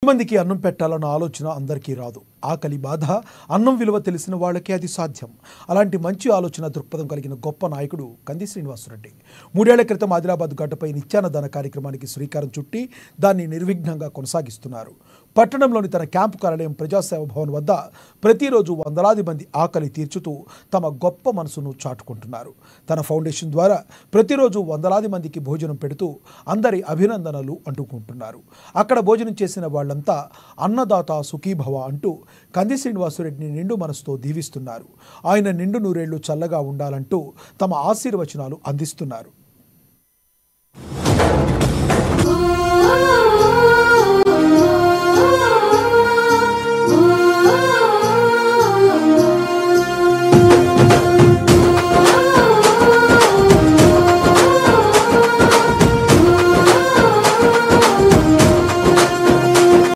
మందికి అన్నం పెట్టాలన్న ఆలోచన అందరికీ రాదు. ఆకలి బాధ, అన్నం విలువ తెలిసిన వాళ్ళకే అది సాధ్యం. అలాంటి మంచి ఆలోచన దృక్పథం కలిగిన గొప్ప నాయకుడు కంది శ్రీనివాసరెడ్డి. 3 ఏళ్ల క్రితం ఆదిలాబాద్ గడ్డపై నిత్యాన్నదాన కార్యక్రమానికి శ్రీకారం చుట్టి దాన్ని నిర్విఘ్నంగా కొనసాగిస్తున్నారు. పట్టణంలోని తన క్యాంపు కార్యాలయం ప్రజాసేవ భవన్ వద్ద ప్రతిరోజు వందలాది మంది ఆకలి తీర్చుతూ తమ గొప్ప మనసును చాటుకుంటున్నారు. తన ఫౌండేషన్ ద్వారా ప్రతిరోజు వందలాది మందికి భోజనం పెడుతూ అందరి అభినందనలు అంటుకుంటున్నారు. అక్కడ భోజనం చేసిన వాళ్ళంతా అన్నదాత సుఖీభవ అంటూ కంది శ్రీనివాసరెడ్డిని నిండు మనసుతో దీవిస్తున్నారు. ఆయన నిండు నూరేళ్లు చల్లగా ఉండాలంటూ తమ ఆశీర్వచనాలు అందిస్తున్నారు.